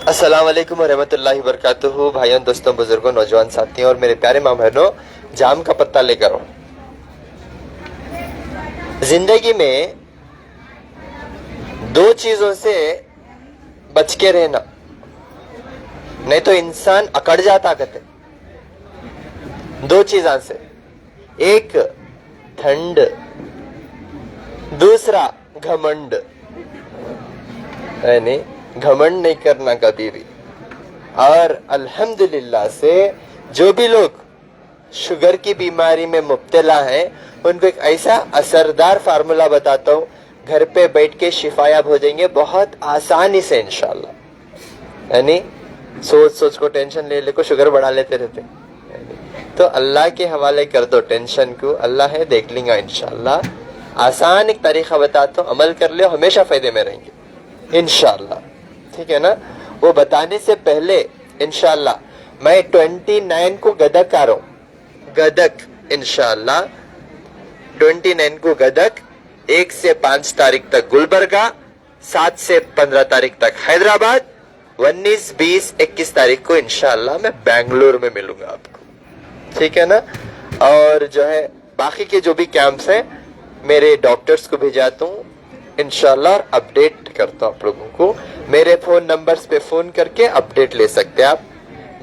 अस्सलाम वालेकुम रहमतुल्लाहि व बरकातुहू। भाइयों, दोस्तों, बुजुर्गों, नौजवान साथियों और मेरे प्यारे माँ बहनों, जाम का पत्ता लेकर आओ। जिंदगी में दो चीजों से बच के रहना, नहीं तो इंसान अकड़ जाता कहते। दो चीजों से, एक ठंड, दूसरा घमंड। यानी घमंड नहीं करना कभी भी। और अल्हम्दुलिल्लाह से जो भी लोग शुगर की बीमारी में मुब्तला हैं, उनको एक ऐसा असरदार फार्मूला बताता हूँ, घर पे बैठ के शिफायाब हो जाएंगे बहुत आसानी से इंशाल्लाह। यानी सोच सोच को टेंशन ले ले को शुगर बढ़ा लेते रहते, तो अल्लाह के हवाले कर दो टेंशन को। अल्लाह है, देख लेंगे इंशाल्लाह। आसान एक तरीका बताता हूँ, अमल कर ले, हमेशा फायदे में रहेंगे इंशाल्लाह। ठीक है ना? वो बताने से पहले इंशाल्लाह मैं 29 को गदक आ रहा हूँ। गदक इंशाल्लाह 29 को गदक, 1 से 5 तारीख तक गुलबर्गा, 7 से 15 तारीख तक हैदराबाद, 19, 20, 21 तारीख को इंशाल्लाह मैं बेंगलुरु में मिलूंगा आपको। ठीक है ना? और जो है बाकी के जो भी कैंप्स हैं, मेरे डॉक्टर्स को भेजाता हूँ इंशाल्लाह, और अपडेट करता हूँ आप लोगों को। मेरे फोन नंबर्स पे फोन करके अपडेट ले सकते हैं आप।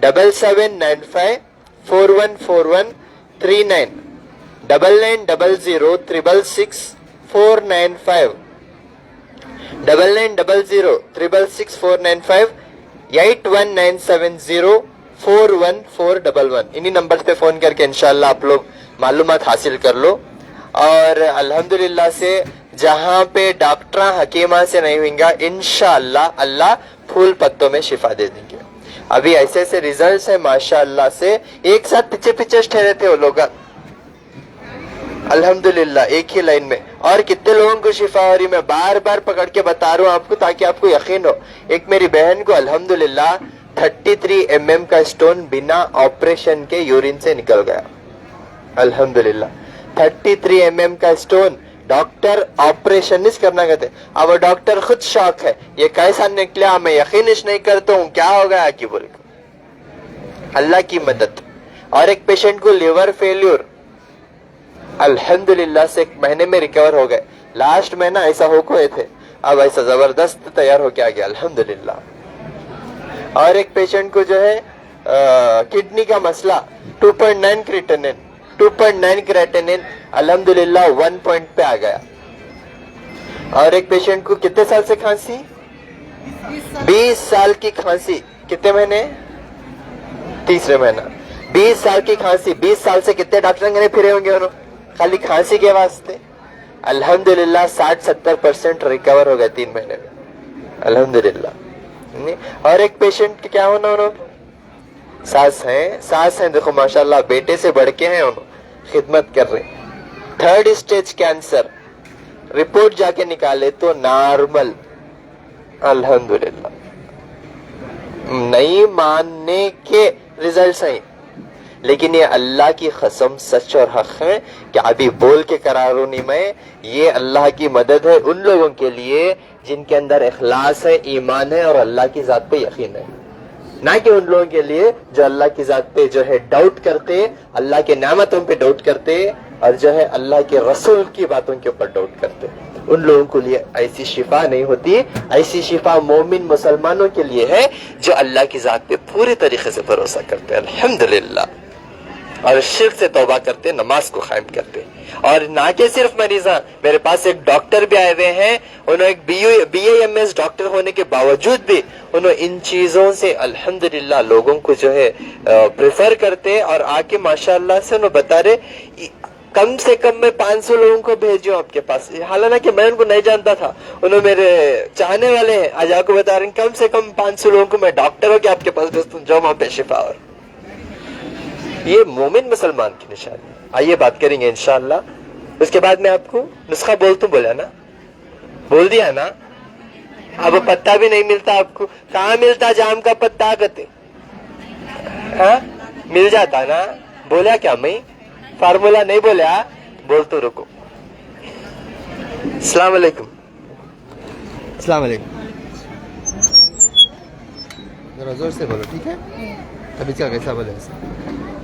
7795414139, 9900666495, 9900666495, 8197041411। इन्हीं नंबर्स पे फोन करके इंशाल्लाह आप लोग मालूमात हासिल कर लो। और अल्हम्दुलिल्लाह से जहां पे डॉक्टर हकीमा से नहीं होंगे, इंशाअल्लाह अल्लाह फूल पत्तों में शिफा दे देंगे। अभी ऐसे ऐसे रिजल्ट्स है माशाअल्लाह से, एक साथ पीछे पीछे ठहरे थे वो लोग, अल्हम्दुलिल्लाह एक ही लाइन में। और कितने लोगों को शिफा हो रही, मैं बार बार पकड़ के बता रहा हूँ आपको ताकि आपको यकीन हो। एक मेरी बहन को अल्हम्दुलिल्लाह 33 mm का स्टोन बिना ऑपरेशन के यूरिन से निकल गया। अल्हम्दुलिल्लाह 33 mm का स्टोन डॉक्टर ऑपरेशन नहीं करना कहते। अब डॉक्टर खुद शौक है, ये कैसा निकला, मैं यकीन नहीं करता हूँ, क्या हो गया कि बोल। अल्लाह की मदद। और एक पेशेंट को लिवर फेल्यूर, अल्हम्दुलिल्लाह से 1 महीने में रिकवर हो गए। लास्ट महीना ऐसा हो गए थे, अब ऐसा जबरदस्त तैयार होके आ गया अल्हम्दुलिल्लाह। और एक पेशेंट को जो है किडनी का मसला, 2.9 क्रिएटिनिन, 2.9 क्रिएटिनिन अल्हम्दुलिल्लाह 1 पॉइंट पे आ गया। और एक पेशेंट को कितने साल से खांसी, 20 साल की खांसी, कितने महीने, तीसरे महीना, 20 साल की खांसी। 20 साल से कितने डॉक्टर ने फिरे होंगे उन्होंने खाली खांसी के वास्ते। अल्हम्दुलिल्लाह 60-70% रिकवर हो गए 3 महीने में अल्हम्दुलिल्लाह। और एक पेशेंट क्या होना, उन्होंने सास हैं, देखो माशाल्लाह बेटे से बढ़ के हैं, उन्होंने खिदमत कर रहे। 3rd स्टेज कैंसर, रिपोर्ट जाके निकाले तो नॉर्मल अल्हम्दुलिल्लाह। नहीं मानने के रिजल्ट्स हैं, लेकिन ये अल्लाह की कसम सच और हक है कि अभी बोल के करारू नहीं मैं, ये अल्लाह की मदद है उन लोगों के लिए जिनके अंदर इखलास है, ईमान है और अल्लाह की जात पे यकीन है। ना कि उन लोगों के लिए जो अल्लाह की जात पे जो है डाउट करते, अल्लाह के नेमतों पे डाउट करते, और जो है अल्लाह के रसूल की बातों के ऊपर डाउट करते। उन लोगों के लिए ऐसी शिफा नहीं होती। ऐसी शिफा मोमिन मुसलमानों के लिए है जो अल्लाह की जात पे पूरे तरीके से भरोसा करते हैं अल्हम्दुलिल्लाह, और शिर्क से तौबा करते, नमाज को कायम करते। और ना के सिर्फ मरीजा, मेरे पास एक डॉक्टर भी आए हुए हैं, उन्होंने एक BAMS डॉक्टर होने के बावजूद भी उन्होंने इन चीजों से अल्हम्दुलिल्लाह लोगों को जो है प्रेफर करते, और आके माशाअल्लाह से उन्होंने बता रहे कम से कम मैं 500 लोगों को भेजूं आपके पास। हालांकि मैं उनको नहीं जानता था, उन्होंने मेरे चाहने वाले हैं, आज आपको बता रहे हैं कम से कम 500 लोगों को मैं डॉक्टर हो के आपके पास भेजता हूं, जो वहां पे शिफा। और ये मोमिन मुसलमान की निशानी। आइए बात करेंगे इंशाअल्लाह। उसके बाद मैं आपको नुस्खा बोला ना, बोल दिया ना। अब पत्ता भी नहीं मिलता आपको, कहाँ मिलता जाम का पत्ता कहते, हाँ मिल जाता ना। बोला क्या मैं, फार्मूला नहीं बोला, बोल तो रुको। अस्सलाम वालेकुम। अस्सलाम वालेकुम। ذرا زور سے بولو ٹھیک ہے. طبیعت کا کیسا بولے ایسا.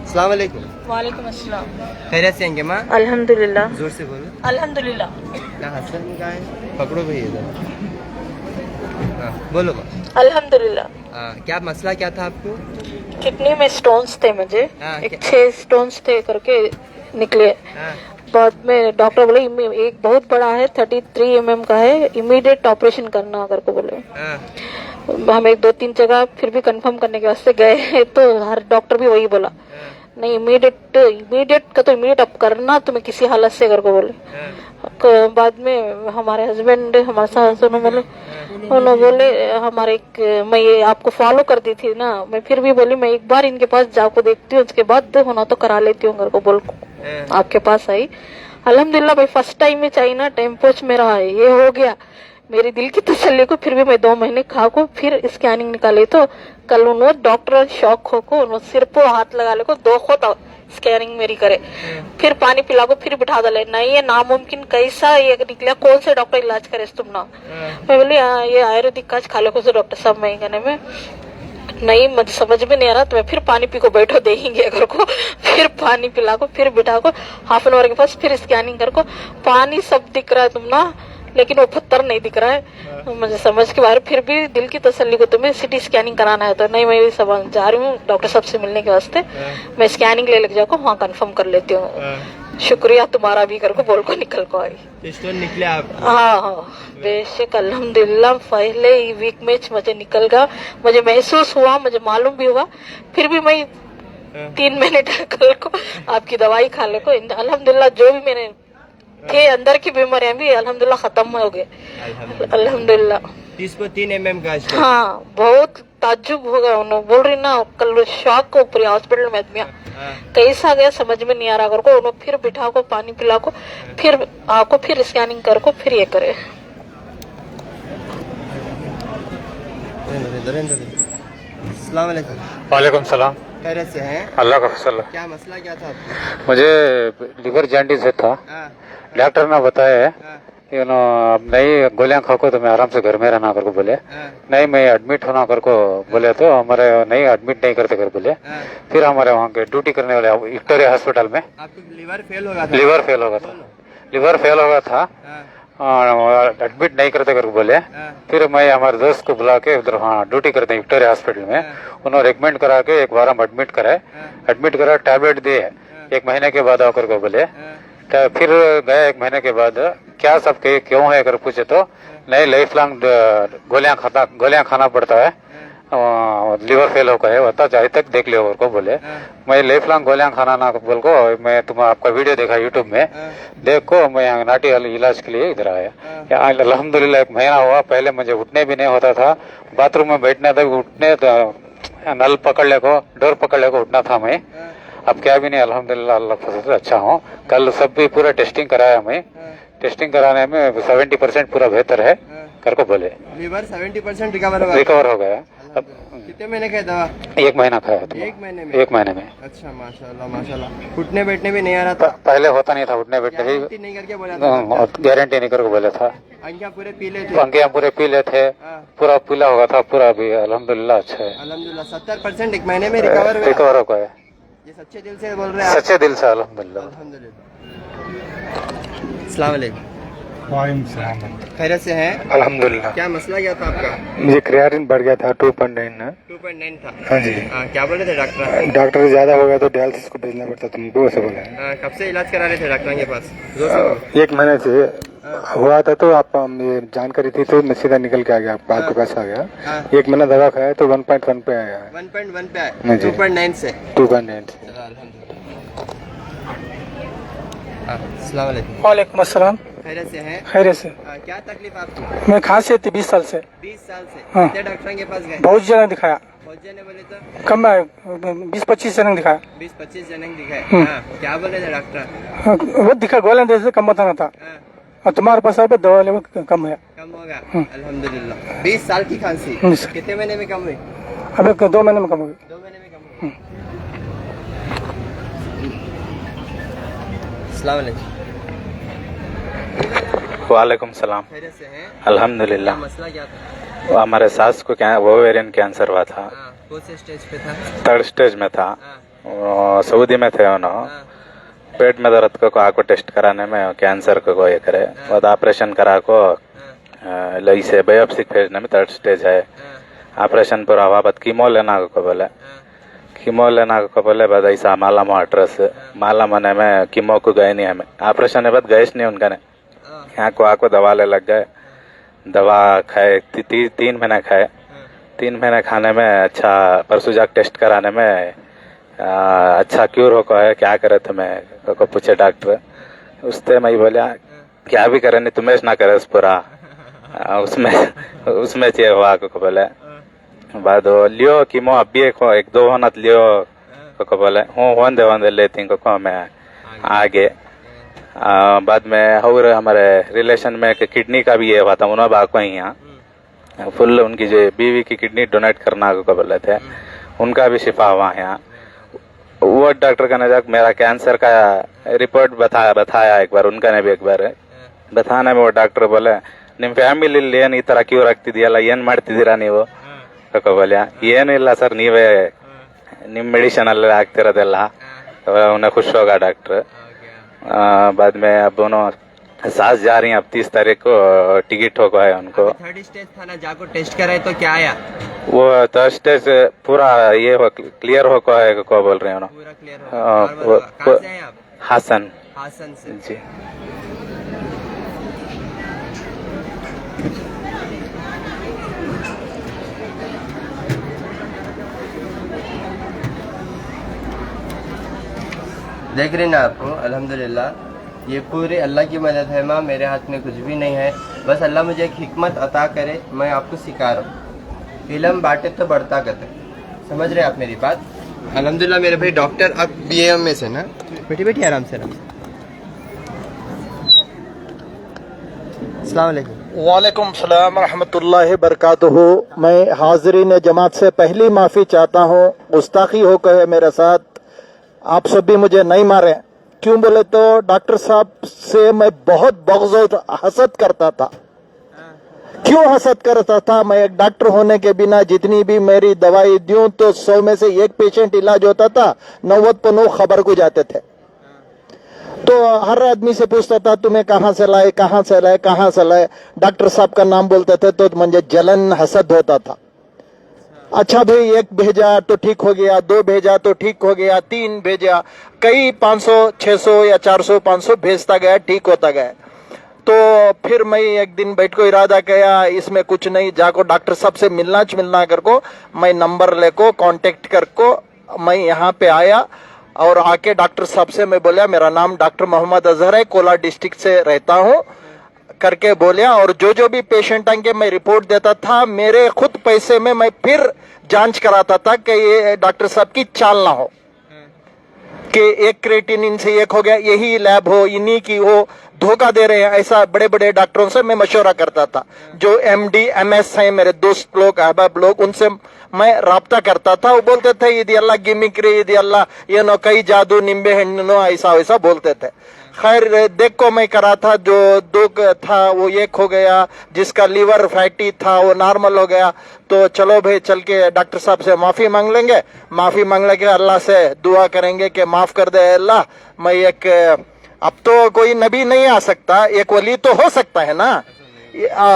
السلام علیکم. وعلیکم السلام. خیریت سے ہیں ماں؟ الحمدللہ. زور سے بولو. الحمدللہ. کیا حسن میں کہا ہے؟ پکڑو بھائی ادھر. ہاں بولو ماں. الحمدللہ. کیا مسئلہ کیا تھا آپ کو؟ کڈنی میں سٹونز تھے مجھے. ہاں، ایک 6 سٹونز تھے کر کے نکلے. بعد میں ڈاکٹر بولے ایک بہت بڑا ہے 33 mm کا ہے, امیڈیٹ آپریشن کرنا کر کے بولے. ہم 1-2-3 جگہ پھر بھی کنفرم کرنے کے واسطے گئے تو ہر ڈاکٹر بھی وہی بولا نہیں امیڈیٹ کا تو امیڈیٹ اب کرنا تمہیں کسی حالت سے کر کے بولے. بعد میں ہمارے ہسبینڈ ہمارے ساتھ بولے انہوں بولے ہمارے میں یہ آپ کو فالو کرتی تھی نا, میں پھر بھی بولی میں ایک بار ان کے پاس جا کو دیکھتی ہوں, اس کے بعد ہونا تو کرا لیتی ہوں گھر کو بول آپ کے پاس آئی. الحمدللہ بھائی فرسٹ ٹائم میں چاہیے نا ٹیمپوچ میرا یہ ہو گیا. میری دل کی تسلی کو پھر بھی میں 2 مہینے کھا کو پھر اسکیننگ نکالی تو کل انہوں ڈاکٹر شوق ہو کو انہوں سر پہ ہاتھ لگا لے کو 2 خود اسکیننگ میری کرے پھر پانی پلا کو پھر بٹھا دلے نہیں یہ ناممکن کیسا یہ نکلا کون سے ڈاکٹر علاج کرے تم نا. میں بولی یہ آیورویدک کا کھا لے کو ڈاکٹر صاحب میں کہنے میں نہیں مجھے سمجھ میں نہیں آ رہا تو میں پھر پانی پی کو بیٹھو دیں گے اگر کو پھر پانی پلا کو پھر بٹھا کو ½ آور کے پاس پھر اسکیننگ کر کو پانی سب دکھ رہا ہے تم نا لیکن وہ پتھر نہیں دکھ رہا ہے. مجھے سمجھ کے باہر پھر بھی دل کی تسلی کو تمہیں سٹی اسکیننگ کرانا ہے تو نہیں میں سب جا رہی ہوں ڈاکٹر صاحب سے ملنے کے واسطے میں اسکیننگ لے جا کو وہاں کنفرم کر لیتی ہوں. شکریہ تمہارا بھی کر کو بول کو نکل کو آئی. نکلے آپ؟ ہاں بے شک الحمدللہ پہلے ہی ویک میں مجھے نکل گا. مجھے محسوس ہوا مجھے معلوم بھی ہوا پھر بھی میں 3 مہینے کل کو آپ کی دوائی کھا لے کو الحمدللہ جو بھی میرے تھے اندر کی بیماریاں بھی الحمدللہ ختم ہو گئے الحمدللہ. 3 mm کا. ہاں بہت تعجب ہو گیا انہوں بول رہی نا کل شوق کو پورے ہاسپٹل میں آدمی کیسا گیا سمجھ میں نہیں آ رہا کر کو انہوں پھر بٹھا کو پانی پلا کو پھر آ کو پھر اسکیننگ کر کو پھر یہ کرے. السلام علیکم. وعلیکم السلام. خیریت سے ہیں؟ اللہ کا فضل. کیا مسئلہ کیا تھا آپ کو؟ مجھے لیور جانڈیز تھا. ڈاکٹر نے بتایا ہے اب نہیں گولیاں کھا کو تو میں آرام سے گھر میں رہنا کر کو بولے نہیں میں ایڈمٹ ہونا کر کو بولے تو ہمارے نہیں ایڈمٹ نہیں کرتے کر بولے. پھر ہمارے وہاں کے ڈیوٹی کرنے والے وکٹوریا ہاسپٹل میں لیور فیل ہو گیا تھا. لیور فیل ہو گیا تھا ایڈمٹ نہیں کرتے کر بولے. پھر میں ہمارے دوست کو بلا کے ادھر وہاں ڈیوٹی کرتے ہیں وکٹوریا ہاسپٹل میں انہوں نے ریکمینڈ کرا کے ایک بار ہم ایڈمٹ کرا ٹیبلٹ دیے 1 مہینے کے بعد آ کر کو بولے. پھر گئے 1 مہینے کے بعد کیا سب کیوں ہے اگر پوچھے تو نہیں لائف لانگ گولیاں کھانا پڑتا ہے لیور فیل ہو گئے ہوتا چاہے تک دیکھ لے کو بولے. میں لائف لانگ گولیاں کھانا نہ بول کو میں آپ کا ویڈیو دیکھا یوٹیوب میں دیکھ کو میں یہاں ناٹی علاج کے لیے ادھر آیا. الحمدللہ 1 مہینہ ہوا. پہلے مجھے اٹھنے بھی نہیں ہوتا تھا باتھ روم میں بیٹھنے تک اٹھنے نل پکڑ لے کو ڈور پکڑ لے کو اٹھنا تھا میں. اب کیا بھی نہیں الحمدللہ اللہ فضل سے اچھا ہوں. کل سب بھی پورا ٹیسٹنگ کرایا میں ٹیسٹنگ کرانے میں 70% پورا بہتر ہے کر کو بولے. لیور 70% ریکور ہو گیا. کتنے مہینے کا دوا؟ 1 مہینہ کھایا تھا. 1 مہینے میں؟ 1 مہینے میں. اچھا ماشاءاللہ. اٹھنے بیٹھنے بھی نہیں آ رہا تھا؟ پہلے ہوتا نہیں تھا اٹھنے بیٹھنے بھی گارنٹی نہیں کر کے بولے تھا. انگیاں پورے پی لے تھے پورا پیلا ہوگا تھا پورا بھی الحمدللہ اچھا ہے الحمدللہ. 70% 1 مہینے میں ریکور ہو گیا. یہ سچے دل سے بول رہے ہیں؟ سچے دل سے الحمدللہ. السلام علیکم. وعلیکم السلام. خیریت سے ہیں؟ الحمدللہ. کیا مسئلہ کیا تھا آپ کا؟ مجھے کریاتین بڑھ گیا تھا 2.9 تھا. ہاں جی. کیا بول رہے تھے ڈاکٹر؟ ڈاکٹر زیادہ ہو گیا تو ڈائلسس کو بھیجنا پڑتا تم کو سے بولے. کب سے علاج کرا رہے تھے ڈاکٹر کے پاس؟ 1 مہینے سے ہوا تھا تو آپ یہ جانکاری تھی تو میں سیدھا نکل کے آ گیا آپ کے پاس آ گیا. 1 مہینہ دوا کھایا تو 1.1 پہ آیا. 1.1 پہ آیا 2.9 سے. 2.9 سے. السلام علیکم. وعلیکم السلام. خیریت سے ہیں؟ خیریت سے. کیا تکلیف آپ کی؟ میں کھانسی تھی 20 سال سے. 20 سال سے؟ ہاں. کتنے ڈاکٹر کے پاس گئے؟ بہت جگہ دکھایا. بہت جنے بولے تو کم ہے 20-25 جنگ دکھایا. 20-25 جنے دکھائے. کیا بولے تھے ڈاکٹر؟ وہ دکھا گولیں دے سے کم بتانا تھا اور تمہارے پاس آئے دوا لیول کم ہے. کم ہوگا الحمدللہ. 20 سال کی کھانسی کتنے مہینے میں کم ہوئی؟ اب 2 مہینے میں کم ہوگی. 2 مہینے میں کم ہوئی. السلام علیکم. وعلیکم السلام. خیریت سے ہیں؟ الحمدللہ. مسئلہ کیا تھا؟ वो हमारे सास को ओवेरियन कैंसर हुआ था, कौन से स्टेज पे था? 3rd स्टेज में था। सऊदी में थे उन्होंने, पेट में दर्द को आको टेस्ट कराने में कैंसर को ये करे, बाद ऑपरेशन करा को लई से बायोप्सी भेजने में 3rd स्टेज है। ऑपरेशन पर हवा बाद कीमो लेना को बोले, कीमो लेना को बोले, बाद ऐसा माला एड्रेस माला मने में कीमो को गए नहीं, हमें ऑपरेशन के बाद गए नहीं उनका ने, यहाँ को आको दवा ले लग गए, दवा खाए 3 महीने खाए, 3 महीने खाने में अच्छा, परसों जाके टेस्ट कराने में अच्छा क्यूर हो को है, क्या करे तुम्हें को पूछे डॉक्टर, उससे मैं बोलिया क्या भी करे नहीं तुम्हें ना करे पूरा, उसमें चाहिए हुआ को बोले, बाद लियो कीमो अभी एक 2 होना लियो को बोले, हूँ होंदे लेती को मैं आगे। बाद में और हमारे रिलेशन में किडनी का भी ये हुआ था, उन्होंने बाको ही यहाँ फुल उनकी जो बीवी की किडनी डोनेट करना को बोले थे, उनका भी शिफा हुआ यहाँ। वो डॉक्टर का नजर मेरा कैंसर का रिपोर्ट बताया एक बार, उनका ने भी एक बार बताने में वो डॉक्टर बोले निम ಫ್ಯಾಮಿಲಿ ಏನು ಈ ತರ ಕ್ಯೂರ್ ಆಗ್ತಿದೆಯಲ್ಲ, ಏನ್ ಮಾಡ್ತಿದ್ದೀರಾ ನೀವು बोलिया ಏನು ಇಲ್ಲ ಸರ್, ನೀವೇ ನಿಮ್ಮ ಮೆಡಿಸಿನ್ ಅಲ್ಲೇ ಆಗ್ತಿರೋದೆಲ್ಲ। उन्हें खुश होगा डॉक्टर। बाद में अब उन्होंने सास जा रही हैं, अब 30 तारीख को टिकट हो गया है उनको। 3rd स्टेज था ना, जाको टेस्ट कराए तो क्या आया? वो 3rd स्टेज पूरा ये क्लियर हो गया है को बोल रहे हैं उन्होंने, पूरा क्लियर हो। कहाँ से हैं आप? हासन से जी। देख रहे ना आपको, अल्हम्दुलिल्लाह ये पूरी अल्लाह की मदद है माँ, मेरे हाथ में कुछ भी नहीं है, बस अल्लाह मुझे एक हिकमत अता करे, मैं आपको सिखा रहा हूँ। इल्म बांटे तो बढ़ता कदर, समझ रहे आप मेरी बात? अल्हम्दुलिल्लाह मेरे भाई डॉक्टर अब BAM में से ना, बैठी आराम से अस्सलाम वालेकुम। वालेकुम सलाम रहमतुल्लाहि बरकातुहू। मैं हाज़रीन जमात से पहली माफ़ी चाहता हूँ, गुस्ताखी हो कहे मेरे साथ, आप सब भी मुझे नहीं मारे। क्यों बोले तो डॉक्टर साहब से मैं बहुत बग़्ज़ और हसद करता था। क्यों हसद करता था? मैं एक डॉक्टर होने के बिना जितनी भी मेरी दवाई दूं तो 100 में से 1 पेशेंट इलाज होता था, 90 पर 9 खबर को जाते थे। तो हर आदमी से पूछता था तुम्हें कहाँ से लाए। डॉक्टर साहब का नाम बोलते थे तो मुझे जलन हसद होता था। अच्छा भाई, 1 भेजा तो ठीक हो गया, 2 भेजा तो ठीक हो गया, 3 भेजा, कई 500 600 या 400 500 भेजता गया, ठीक होता गया। तो फिर मैं एक दिन बैठ को इरादा किया, इसमें कुछ नहीं, जाको डॉक्टर साहब से मिलना कर को, मैं नंबर लेको कांटेक्ट कर को मैं यहाँ पे आया और आके डॉक्टर साहब से मैं बोला मेरा नाम डॉक्टर मोहम्मद अजहर है, कोला डिस्ट्रिक्ट से रहता हूँ करके बोलिया। और जो भी पेशेंट आएंगे मैं रिपोर्ट देता था, मेरे खुद पैसे में मैं फिर जांच कराता था कि ये डॉक्टर साहब की चाल ना हो कि एक क्रेटिनिन से एक हो गया, यही लैब हो, इन्हीं की हो, धोखा दे रहे हैं, ऐसा बड़े बड़े डॉक्टरों से मैं मशवरा करता था। जो MD MS हैं मेरे दोस्त लोग, अहबाब लोग, उनसे मैं राब्ता करता था। वो बोलते थे इदी अल्लाह गिमिक्री, इदी अल्लाह ये नो कई जादू निम्बे हन्नो, ऐसा वैसा बोलते थे। खैर देख को मैं करा था, जो 2 था वो 1 हो गया, जिसका लीवर फैटी था वो नॉर्मल हो गया। तो चलो भाई चल के डॉक्टर साहब से माफ़ी मांग लेंगे, माफ़ी मांग लेके अल्लाह से दुआ करेंगे कि माफ़ कर दे अल्लाह। मैं अब तो कोई नबी नहीं आ सकता, एक वली तो हो सकता है ना,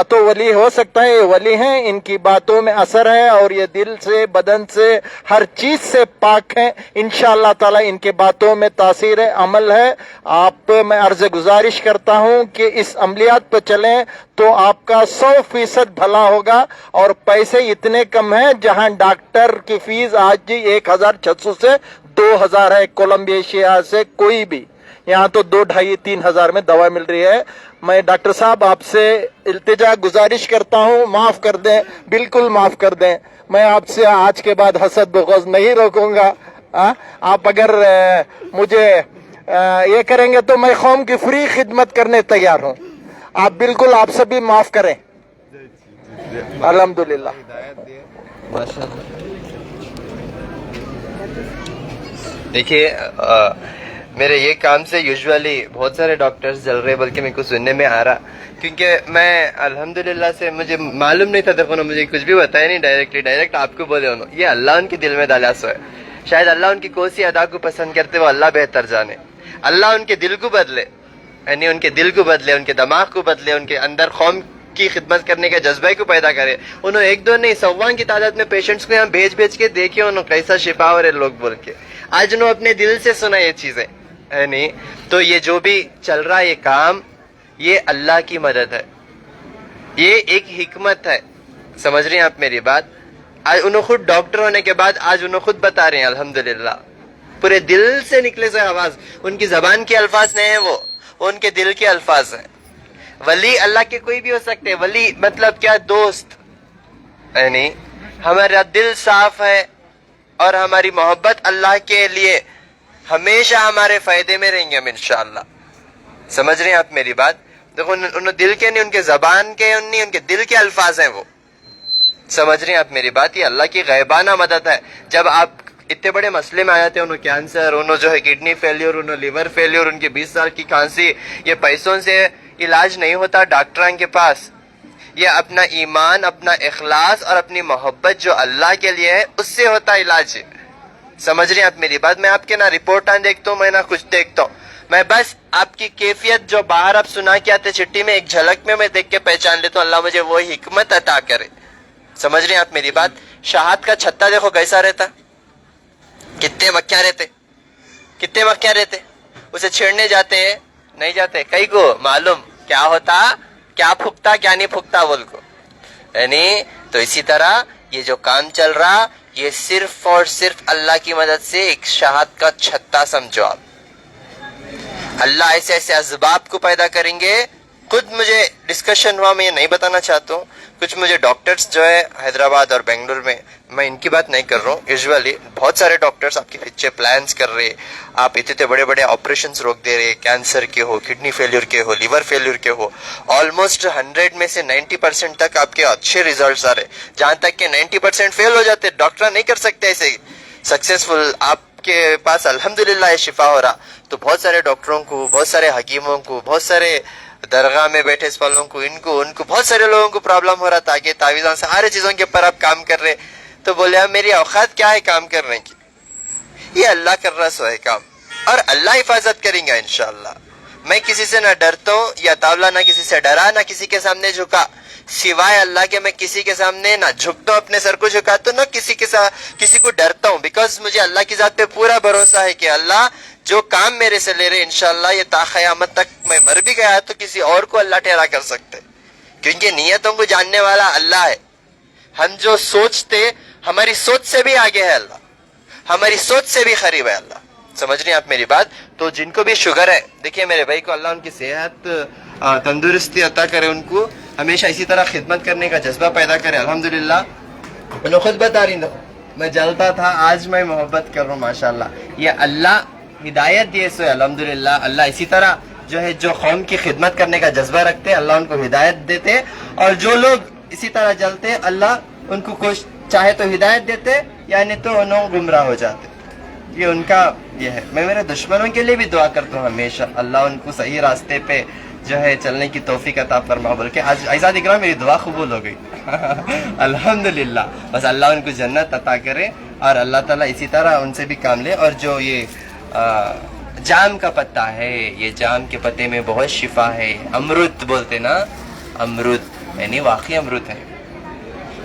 तो वली हो सकता है, वली हैं, इनकी बातों में असर है और ये दिल से बदन से हर चीज से पाक है। इंशाअल्लाह ताला इनके बातों में तासीर है, अमल है। आप मैं अर्ज गुजारिश करता हूं कि इस अमलियात पर चलें तो आपका 100% भला होगा। और पैसे इतने कम हैं, जहां डॉक्टर की फीस आज 1600 से 2000 है, कोलंबिया से कोई भी, यहाँ तो 2-2.5-3 हजार में दवा मिल रही है। मैं डॉक्टर साहब आपसे इल्तिजा गुजारिश करता हूँ, माफ कर दें, बिल्कुल माफ कर दें। मैं आपसे आज के बाद हसद बग़ज़ नहीं रोकूंगा। आप अगर मुझे ये करेंगे तो मैं कौम की फ्री खिदमत करने तैयार हूँ। आप बिल्कुल आप सभी माफ करें। अल्हम्दुलिल्लाह। देखिए میرے یہ کام سے یوزولی بہت سارے ڈاکٹرز جل رہے بلکہ میرے کو سننے میں آ رہا، کیونکہ میں الحمدللہ سے مجھے معلوم نہیں تھا، دیکھو نا مجھے کچھ بھی بتایا نہیں، ڈائریکٹ آپ کو بولے انہوں، یہ اللہ ان کے دل میں ڈالا سو ہے. شاید اللہ ان کی کون سی ادا کو پسند کرتے وہ اللہ بہتر جانے. اللہ ان کے دل کو بدلے، یعنی ان کے دل کو بدلے، ان کے دماغ کو بدلے، ان کے اندر قوم کی خدمت کرنے کے جذبے کو پیدا کرے. انہوں ایک دو نہیں، سوان کی تعداد میں پیشنٹس کو یہاں بھیج کے دیکھے انہوں کیسا شفا ہو رہے لوگ بول کے. آج انہوں اپنے دل سے سنا یہ چیزیں ہے نہیں. تو یہ جو بھی چل رہا یہ کام، یہ اللہ کی مدد ہے، یہ ایک حکمت ہے. سمجھ رہے ہیں آپ میری بات؟ آج انہوں خود ڈاکٹر ہونے کے بعد آج انہوں خود بتا رہے ہیں الحمدللہ پورے دل سے نکلے سے آواز، ان کی زبان کے الفاظ نہیں ہیں، وہ ان کے دل کے الفاظ ہیں. ولی اللہ کے کوئی بھی ہو سکتے، ولی مطلب کیا؟ دوست. یعنی ہمارا دل صاف ہے اور ہماری محبت اللہ کے لیے ہمیشہ ہمارے فائدے میں رہیں گے ہم انشاءاللہ. سمجھ رہے ہیں آپ میری بات؟ دیکھو ان دل کے نہیں، ان کے زبان کے نہیں، ان کے دل کے الفاظ ہیں وہ. سمجھ رہے ہیں آپ میری بات؟ یہ اللہ کی غیبانہ مدد ہے. جب آپ اتنے بڑے مسئلے میں آئے تھے، انہوں کینسر، انہوں جو ہے کڈنی فیلیور، انہوں لیور فیلیور، ان کی 20 سال کی کھانسی، یہ پیسوں سے علاج نہیں ہوتا ڈاکٹران کے پاس. یہ اپنا ایمان، اپنا اخلاص اور اپنی محبت جو اللہ کے لیے ہے اس سے ہوتا علاج. سمجھ رہے ہیں آپ میری بات؟ میں آپ کے نہ رپورٹ دیکھتا ہوں، میں نہ کچھ دیکھتا ہوں، میں بس آپ کی کیفیت جو باہر آپ سنا کے آتے چٹھی میں ایک جھلک میں دیکھ کے پہچان لیتا ہوں. اللہ مجھے وہ حکمت عطا کرے. سمجھ رہے ہیں آپ میری بات؟ شہاد کا چھتا دیکھو کیسا رہتا، کتنے مکھیاں رہتے، کتنے مکھیاں رہتے. اسے چھیڑنے جاتے ہیں نہیں جاتے، کئی کو معلوم کیا ہوتا، کیا پھکتا کیا نہیں پھکتا بول کو. یعنی تو اسی طرح یہ جو کام چل رہا یہ صرف اور صرف اللہ کی مدد سے ایک شہاد کا چھتا سمجھو آپ. اللہ ایسے ایسے اسباب کو پیدا کریں گے. خود مجھے ڈسکشن ہوا، میں یہ نہیں بتانا چاہتا ہوں، کچھ مجھے ڈاکٹرز جو ہے حیدرآباد اور بنگلور میں ان کی بات نہیں کر رہا ہوں، یوزولی بہت سارے ڈاکٹرز آپ کے پیچھے پلانز کر رہے، آپ اتنے بڑے بڑے آپریشنز روک دے رہے، کینسر کے ہو، کڈنی فیلیور کے ہو، لیور فیلیور کے ہو. آلموسٹ 100 میں سے 90% تک آپ کے اچھے ریزلٹس آ رہے، جہاں تک کہ 90% فیل ہو جاتے، ڈاکٹر نہیں کر سکتے ایسے سکسیسفل. آپ کے پاس الحمدللہ یہ شفا ہو رہا. تو بہت سارے ڈاکٹروں کو، بہت سارے حکیموں کو، بہت سارے درگاہ میں بیٹھے اس والوں کو، ان کو بہت سارے لوگوں کو پرابلم ہو رہا تھا کہ تعویذوں سارے چیزوں کے اوپر آپ کام کر رہے. تو بولے میری اوقات کیا ہے کام کرنے کی؟ یہ اللہ کر رہا سو ہے کام، اور اللہ حفاظت کریں گا انشاءاللہ. میں کسی سے نہ ڈرتا ہوں، یا طاولہ نہ کسی سے ڈرا، نہ کسی کے سامنے جھکا، سوائے اللہ کے میں کسی کے سامنے نہ جھکتا ہوں، اپنے سر کو جھکاتا ہوں، نہ کسی کو ڈرتا ہوں. بیکاز مجھے اللہ کی ذات پہ پورا بھروسہ ہے کہ اللہ جو کام میرے سے لے رہے انشاءاللہ یہ تا قیامت تک میں مر بھی گیا تو کسی اور کو اللہ ٹھہرا کر سکتے، کیونکہ نیتوں کو جاننے والا اللہ ہے. ہم جو سوچتے ہماری سوچ سے بھی آگے ہے اللہ، ہماری سوچ سے بھی قریب ہے اللہ. سمجھ رہے ہیں آپ میری بات؟ تو جن کو بھی شوگر ہے، دیکھیے میرے بھائی کو اللہ ان کی صحت تندرستی عطا کرے، ان کو ہمیشہ اسی طرح خدمت کرنے کا جذبہ پیدا کرے. الحمدللہ انہوں خود بتا رہی ہوں، میں جلتا تھا، آج میں محبت کر رہا ہوں ماشاءاللہ. یہ اللہ ہدایت دیے سو ہے الحمدللہ. اللہ اسی طرح جو ہے جو قوم کی خدمت کرنے کا جذبہ رکھتے اللہ ان کو ہدایت دیتے، اور جو لوگ اسی طرح جلتے اللہ ان کو کچھ چاہے تو ہدایت دیتے، یعنی تو انہوں گمراہ ہو جاتے. یہ ان کا یہ ہے. میں میرے دشمنوں کے لیے بھی دعا کرتا ہوں ہمیشہ، اللہ ان کو صحیح راستے پہ جو ہے چلنے کی توفیق عطا فرما بول کے. آج عزیزان اکرام میری دعا قبول ہو گئی الحمدللہ. بس اللہ ان کو جنت عطا کرے، اور اللہ تعالیٰ اسی طرح ان سے بھی کام لے. اور جو یہ جام کا پتا ہے، یہ جام کے پتے میں بہت شفا ہے. امرت بولتے نا، امرت یعنی واقعی امرت ہے.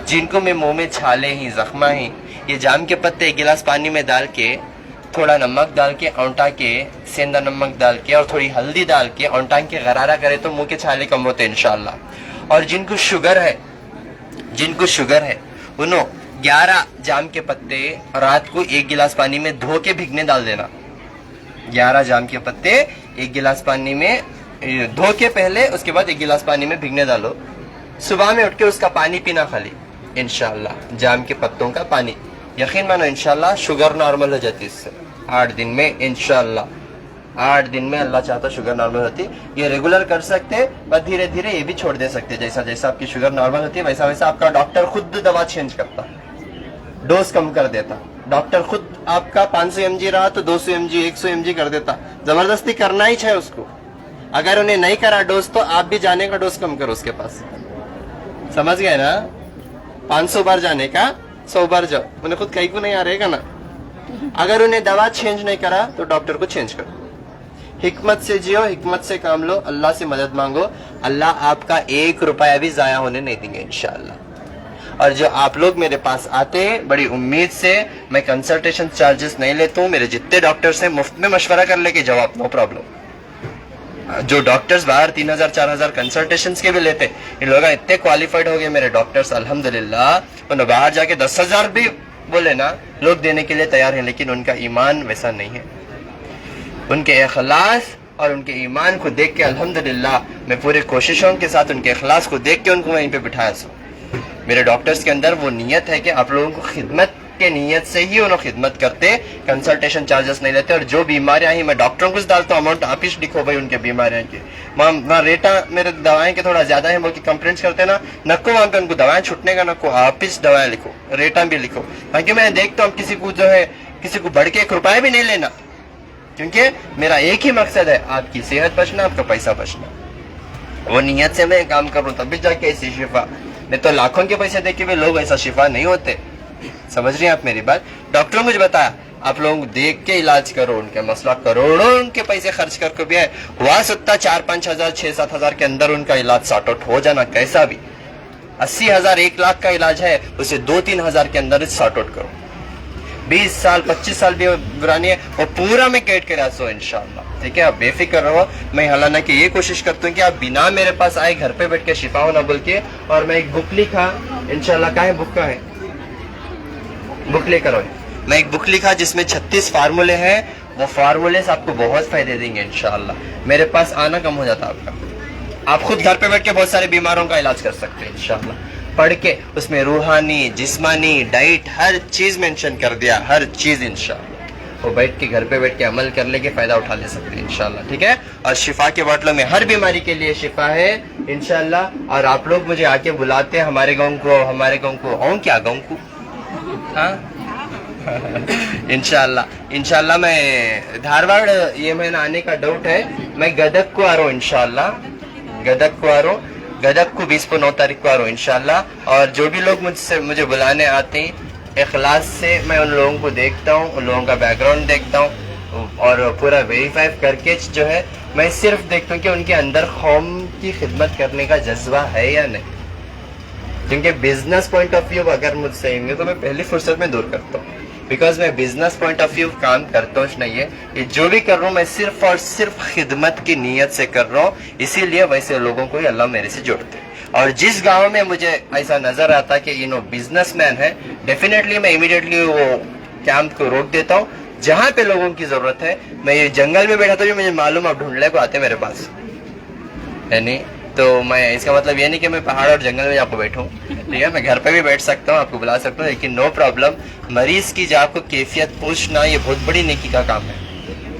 جن کو میں منہ میں چھالے ہی، زخمہ ہی، یہ جام کے پتے ایک گلاس پانی میں ڈال کے، تھوڑا نمک ڈال کے اونٹا کے، سیندا نمک ڈال کے اور تھوڑی ہلدی ڈال کے اونٹا کے غرارہ کرے تو منہ کے چھالے کم ہوتے انشاءاللہ. اور جن کو شوگر ہے انہوں 11 جام کے پتے رات کو 1 گلاس پانی میں دھو کے بھگنے ڈال دینا. 11 جام کے پتے 1 گلاس پانی میں دھو کے پہلے، اس کے بعد 1 گلاس پانی میں بھگنے ڈالو. صبح میں اٹھ کے اس کا پانی پینا خالی انشاءاللہ، جام کے پتوں کا پانی. یقین مانو انشاءاللہ شوگر نارمل ہو جاتی اس سے 8 دن میں انشاءاللہ. 8 دن میں اللہ چاہتا شوگر نارمل ہوتی. یہ ریگولر کر سکتے، اور دھیرے دھیرے یہ بھی چھوڑ دے سکتے. جیسا جیسا آپ کی شوگر نارمل ہوتی ہے ویسا ویسا آپ کا ڈاکٹر خود دوا چینج کرتا، ڈوز کم کر دیتا. ڈاکٹر خود आपका 500 mg रहा तो 200 mg 100 mg कर देता। जबरदस्ती करना ही है उसको। अगर उन्हें नहीं करा डोज तो आप भी जाने का डोज कम करो उसके पास। समझ गए ना? 500 बार जाने का 100 बार जाओ। उन्हें खुद कहीं को नहीं आ रहेगा ना। अगर उन्हें दवा चेंज नहीं करा तो डॉक्टर को चेंज करो। हिकमत से जियो, हिकमत से काम लो, अल्लाह से मदद मांगो। अल्लाह आपका 1 रुपया भी जाया होने नहीं देंगे इंशाअल्लाह। और जो आप लोग मेरे पास आते हैं बड़ी उम्मीद से, मैं कंसल्टेशन चार्जेस नहीं लेता हूँ। मेरे जितने डॉक्टर्स हैं मुफ्त में मशवरा कर लेके जवाब, नो प्रॉब्लम। जो डॉक्टर्स बाहर 3000 4000 कंसल्टेशंस के भी लेते, इन लोग इतने क्वालिफाइड हो गए मेरे डॉक्टर्स अल्हम्दुलिल्लाह। उन्हें बाहर जाके 10,000 भी बोले ना लोग देने के लिए तैयार हैं, लेकिन उनका ईमान वैसा नहीं है। उनके इखलास और उनके ईमान को देख के अल्हम्दुलिल्लाह मैं पूरी कोशिशों के साथ उनके इखलास को देख के उनको वहीं पे बिठाया सो। मेरे डॉक्टर्स के अंदर वो नीयत है कि आप लोगों को खिदमत के नीयत से ही उन्होंने खिदमत करते, कंसल्टेशन चार्जेस नहीं लेते। और जो बीमारियां ही मैं डॉक्टरों को डालता हूँ अमाउंट आप ही लिखो भाई उनके बीमारियां की। वहाँ रेटा मेरे दवाएं के थोड़ा ज्यादा है, बोल के कंप्लेंट्स करते ना, नको वहाँ पे उनको दवाएं छुटने का नको, आप ही दवाएं लिखो, रेटा भी लिखो। ताकि मैं देखता हूँ किसी को जो है किसी को बढ़ के 1 रुपया भी नहीं लेना, क्योंकि मेरा एक ही मकसद है आपकी सेहत बचना, आपका पैसा बचना। वो नीयत से मैं काम कर रहा हूँ तभी जाके ऐसी शिफा, नहीं तो लाखों के पैसे देके भी लोग ऐसा शिफा नहीं होते। समझ रहे हैं आप मेरी बात? डॉक्टरों ने मुझे बताया आप लोग देख के इलाज करो, उनके मसला करोड़ों उनके पैसे खर्च करके भी है, हुआ सकता 4-5 हजार 6-7 हजार के अंदर उनका इलाज सॉर्ट आउट हो जाना, कैसा भी 80,000 1 लाख का इलाज है उसे 2-3 हजार के अंदर सॉर्ट आउट करो। 20 साल 25 साल भी बुरानी है वो पूरा मैं कैट करा सो इंशाल्लाह। ठीक है, आप बेफिक्र रहो। मैं हालांकि कि ये कोशिश करता हूँ कि आप बिना मेरे पास आए घर पे बैठ के शिफा हो ना बोल के। और मैं एक बुक लिखा इंशाल्लाह, का है बुक का है, बुक लेकर आओ। मैं एक बुक लिखा जिसमें 36 फार्मूले हैं, वो फार्मूले से आपको बहुत फायदे देंगे इंशाल्लाह। मेरे पास आना कम हो जाता आपका, आप खुद घर पे बैठ के बहुत सारे बीमारों का इलाज कर सकते हैं इंशाल्लाह। पढ़ के उसमें रूहानी जिस्मानी डाइट हर चीज मेंशन कर दिया, हर चीज इंशाल्लाह। वो बैठ के घर पे बैठ के अमल कर लेके फायदा उठा ले सकते हैं इंशाल्लाह। ठीक है, और शिफा के बोतलों में हर बीमारी के लिए शिफा है इंशाल्लाह। और आप लोग मुझे आके बुलाते हैं हमारे गाँव को और क्या गाँव को, हाँ इंशाल्लाह मैं धारवाड़ ये महीना आने का डाउट है, मैं गदक को आ रहा हूँ इंशाल्लाह, गदक को आ रहा हूँ, गदक को 20 को 9 तारीख को आ रहा हूँ इंशाल्लाह। और जो भी लोग मुझे बुलाने आते हैं इखलास से मैं उन लोगों को देखता हूँ, उन लोगों का बैकग्राउंड देखता हूँ और पूरा वेरीफाई करके जो है मैं सिर्फ देखता हूँ कि उनके अंदर कौम की खिदमत करने का जज्बा है या नहीं। क्योंकि बिजनेस पॉइंट ऑफ व्यू अगर मुझसे होंगे तो मैं पहली फुर्सत में दूर करता हूँ, बिकॉज मैं बिजनेस पॉइंट ऑफ व्यू काम करता हूँ नहीं है। ये जो भी कर रहा हूँ मैं सिर्फ और सिर्फ खिदमत की नीयत से कर रहा हूँ, इसीलिए वैसे लोगों को अल्लाह मेरे से जोड़ते हैं। और जिस गांव में मुझे ऐसा नजर आता कि बिजनेसमैन है, डेफिनेटली मैं इमीडिएटली वो कैंप को रोक देता हूँ। जहाँ पे लोगों की जरूरत है, मैं ये जंगल में बैठा तो मुझे मालूम आप ढूंढने को आते मेरे पास है नहीं, तो मैं इसका मतलब ये नहीं कि मैं पहाड़ और जंगल में आपको बैठूं। ठीक है, मैं घर पे भी बैठ सकता हूँ, आपको बुला सकता हूँ, लेकिन नो प्रॉब्लम। मरीज की जो आपको कैफियत पूछना ये बहुत बड़ी नेकी का काम है,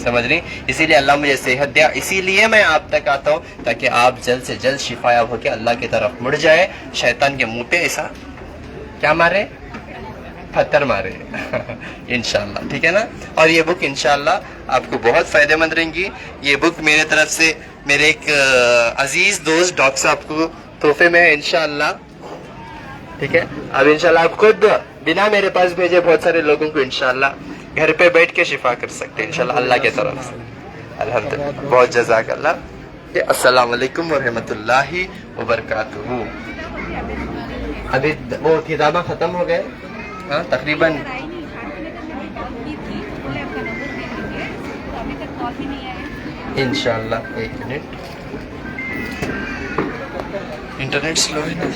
समझ रही। इसीलिए अल्लाह मुझे सेहत दिया, इसीलिए मैं आप तक आता हूँ ताकि आप जल्द से जल्द शिफायाब होकर अल्लाह की तरफ मुड़ जाए। शैतान के मुंह पे ऐसा क्या मारे, पत्थर मारे इंशाल्लाह। ठीक है ना। और ये बुक इंशाल्लाह आपको बहुत फायदेमंद रहेंगी। ये बुक मेरे तरफ से मेरे एक अजीज दोस्त डॉक्टर साहब को तोहफे में है इंशाल्लाह। ठीक है, अब इंशाल्लाह आप खुद बिना मेरे पास भेजे बहुत सारे लोगों को इंशाल्लाह घर पे बैठ के शिफा कर सकते हैं इंशाल्लाह अल्लाह के तरफ से। अल्हम्दुलिल्लाह, बहुत जज़ाकल्लाह। अस्सलाम वालेकुम व रहमतुल्लाहि व बरकातुहू। अभी वो किताबा खत्म हो गए, हाँ तकरीबन। इंशाल्लाह, एक मिनट, इंटरनेट स्लो है ना।